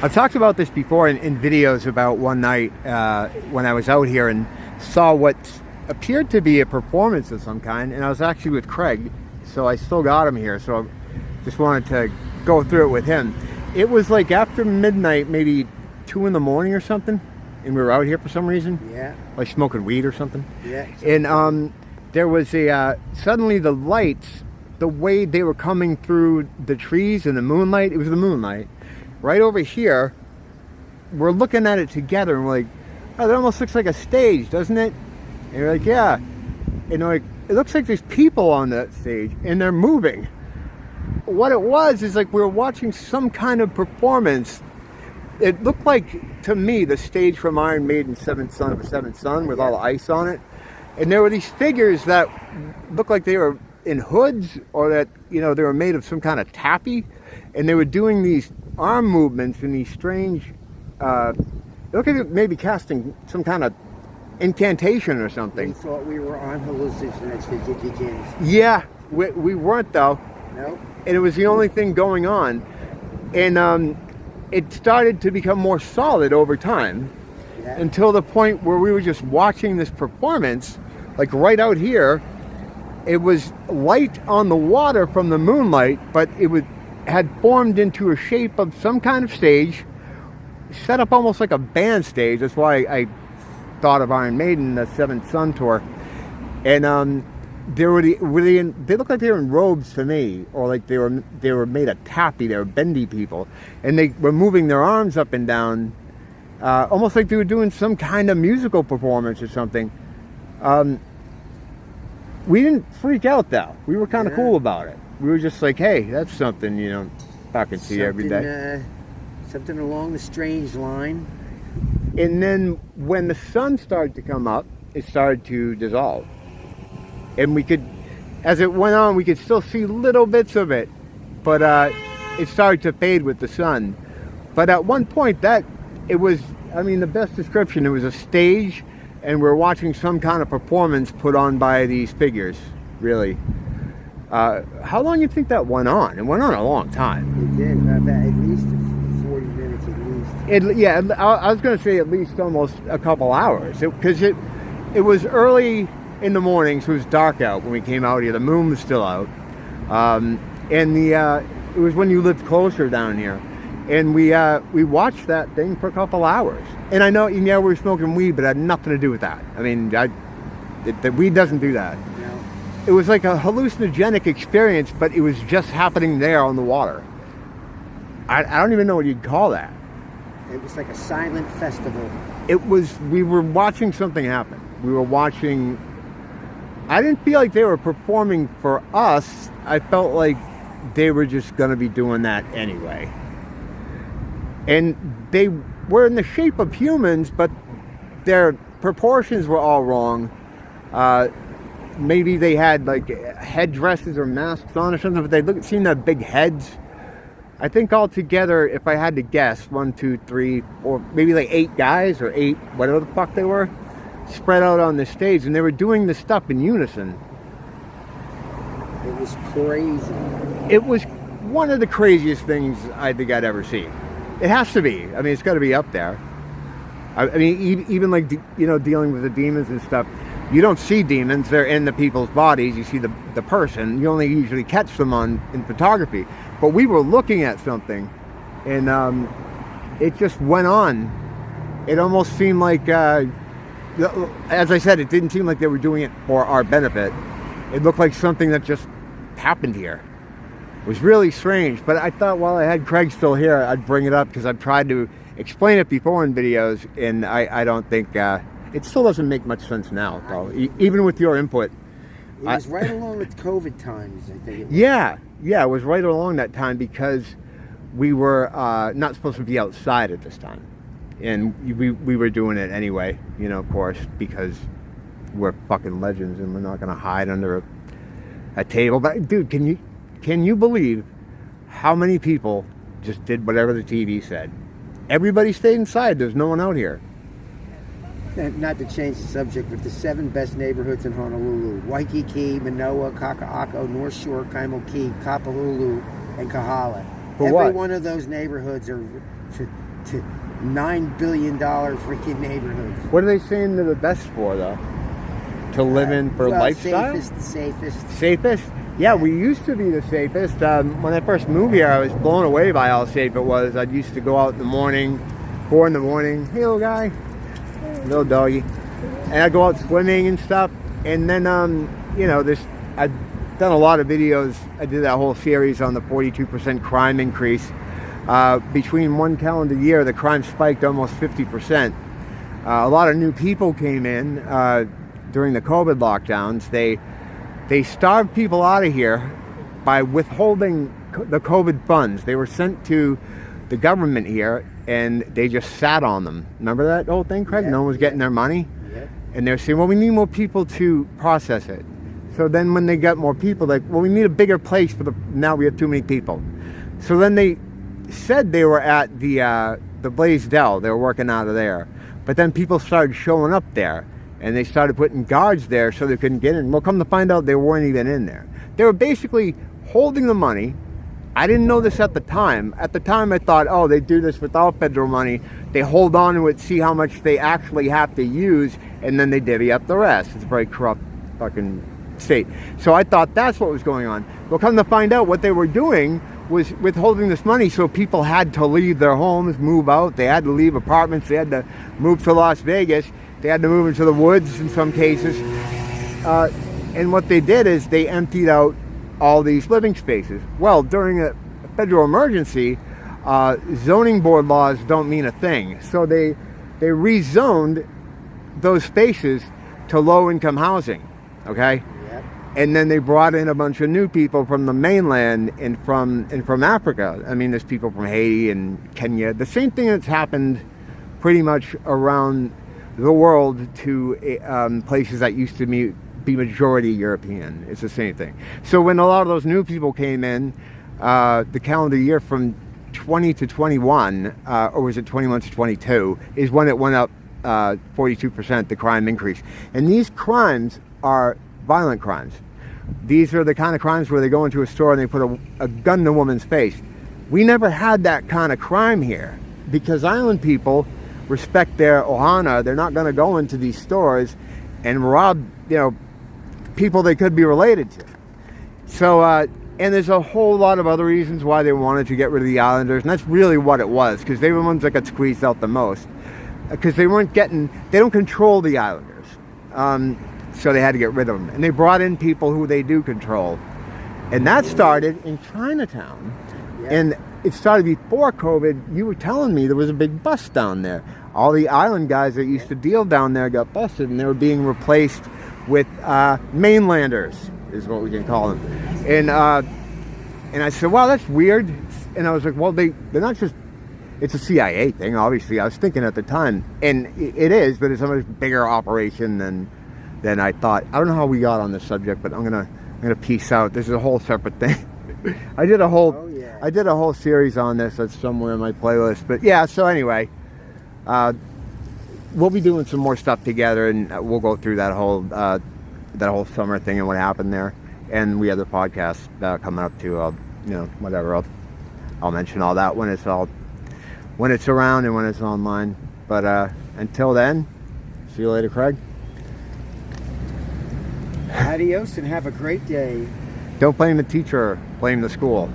I've talked about this before in videos about one night when I was out here and saw what appeared to be a performance of some kind, and I was actually with Craig, so I still got him here, so I just wanted to go through it with him. It was like after midnight, maybe 2 in the morning or something, and we were out here for some reason. Yeah. Like smoking weed or something. Yeah. And there was a suddenly the lights, the way they were coming through the trees in the moonlight, it was the moonlight, right over here, we're looking at it together and we're like, oh, that almost looks like a stage, doesn't it? And you're like, yeah. And they're like, it looks like there's people on that stage and they're moving. What it was is like we were watching some kind of performance. It looked like, to me, the stage from Iron Maiden's Seventh Son of a Seventh Son with all the ice on it. And there were these figures that looked like they were in hoods, or that, you know, they were made of some kind of taffy, and they were doing these arm movements in these strange, it looked like maybe casting some kind of incantation or something. We thought we were on hallucinogens for Jiggy Jins. Yeah, we weren't though. No. And it was the only thing going on. And it started to become more solid over time, until the point where we were just watching this performance, like right out here. It was light on the water from the moonlight, but had formed into a shape of some kind of stage, set up almost like a band stage. That's why I thought of Iron Maiden, the Seventh Son tour. And they looked like they were in robes to me, or like they were made of taffy. They were bendy people, and they were moving their arms up and down, almost like they were doing some kind of musical performance or something. We didn't freak out though. We were kind of cool about it. We were just like, hey, that's something, you know, I can see every day. Something along the strange line. And then when the sun started to come up, it started to dissolve. And we could, as it went on, we could still see little bits of it. But it started to fade with the sun. But at one point, it was, I mean, the best description, it was a stage, and we're watching some kind of performance put on by these figures, really. How long do you think that went on? It went on a long time. It did, at least 40 minutes at least. Yeah, I was going to say at least almost a couple hours. Because it was early in the morning, so it was dark out when we came out here. The moon was still out. And it was when you lived closer down here. And we watched that thing for a couple hours. And I know, yeah, we were smoking weed, but it had nothing to do with that. I mean, the weed doesn't do that. No. It was like a hallucinogenic experience, but it was just happening there on the water. I don't even know what you'd call that. It was like a silent festival. We were watching something happen. We were watching, I didn't feel like they were performing for us. I felt like they were just going to be doing that anyway. And they were in the shape of humans, but their proportions were all wrong. Maybe they had like headdresses or masks on or something, but they seemed to have big heads. I think altogether, if I had to guess, 1, 2, 3, 4, maybe like 8 guys or 8, whatever the fuck they were, spread out on the stage, and they were doing this stuff in unison. It was crazy. It was one of the craziest things I think I'd ever seen. It has to be. I mean, it's got to be up there. I mean, even like, you know, dealing with the demons and stuff, you don't see demons. They're in the people's bodies. You see the person. You only usually catch them in photography. But we were looking at something, and it just went on. It almost seemed like, as I said, it didn't seem like they were doing it for our benefit. It looked like something that just happened here. It was really strange, but I thought while I had Craig still here, I'd bring it up because I've tried to explain it before in videos, and I don't think, it still doesn't make much sense now, though, even with your input. It was right along with COVID times, I think it was. Yeah, it was right along that time because we were not supposed to be outside at this time. And we were doing it anyway, you know, of course, because we're fucking legends and we're not going to hide under a table. But, dude, can you believe how many people just did whatever the TV said? Everybody stayed inside. There's no one out here. Not to change the subject, but the 7 best neighborhoods in Honolulu: Waikiki, Manoa, Kaka'ako, North Shore, Kaimoki, Kapalulu, and Kahala. For Every what? one of those neighborhoods are for to $9 billion freaking neighborhoods. What are they saying they're the best for, though? To live in for lifestyle? Safest. Safest? Yeah, we used to be the safest. When I first moved here, I was blown away by how safe it was. I used to go out in the morning, 4 in the morning. Hey, little guy. Little doggy. And I'd go out swimming and stuff. And then, you know, I've done a lot of videos. I did that whole series on the 42% crime increase. Between one calendar year, the crime spiked almost 50%. A lot of new people came in during the COVID lockdowns. They starved people out of here by withholding the COVID funds. They were sent to the government here, and they just sat on them. Remember that whole thing, Craig? Yeah, no one was getting their money. Yeah. And they're saying, well, we need more people to process it. So then when they got more people, like, well, we need a bigger place now we have too many people. So then they said they were at the Blaisdell. They were working out of there. But then people started showing up there, and they started putting guards there so they couldn't get in. Well, come to find out, they weren't even in there. They were basically holding the money. I didn't know this at the time. At the time, I thought, oh, they do this without federal money. They hold on to it, see how much they actually have to use, and then they divvy up the rest. It's a very corrupt fucking state. So I thought that's what was going on. Well, come to find out, what they were doing was withholding this money so people had to leave their homes, move out. They had to leave apartments. They had to move to Las Vegas. They had to move into the woods in some cases. And what they did is they emptied out all these living spaces. Well, during a federal emergency, zoning board laws don't mean a thing. So they rezoned those spaces to low-income housing, okay? Yep. And then they brought in a bunch of new people from the mainland and from Africa. I mean, there's people from Haiti and Kenya. The same thing that's happened pretty much around the world to places that used to be majority European. It's the same thing. So when a lot of those new people came in, the calendar year from 20 to 21, or was it 21 to 22, is when it went up 42%, the crime increase. And these crimes are violent crimes. These are the kind of crimes where they go into a store and they put a gun in a woman's face. We never had that kind of crime here because island people respect their ohana. They're not going to go into these stores and rob, you know, people they could be related to. So, and there's a whole lot of other reasons why they wanted to get rid of the islanders, and that's really what it was, because they were the ones that got squeezed out the most, because they don't control the islanders, so they had to get rid of them, and they brought in people who they do control, and that started in Chinatown. Yeah. And it started before COVID. You were telling me there was a big bust down there. All the island guys that used to deal down there got busted, and they were being replaced with mainlanders, is what we can call them. And I said, well, that's weird. And I was like, well, they're not just, it's a CIA thing, obviously. I was thinking at the time, and it is, but it's a much bigger operation than I thought. I don't know how we got on this subject, but I'm gonna peace out. This is a whole separate thing. I did a whole series on this that's somewhere in my playlist. But yeah, so anyway, we'll be doing some more stuff together, and we'll go through that whole summer thing and what happened there. And we have the podcast coming up too. Whatever. I'll mention all that when it's around and when it's online. But until then, see you later, Craig. Adios and have a great day. Don't blame the teacher, blame the school.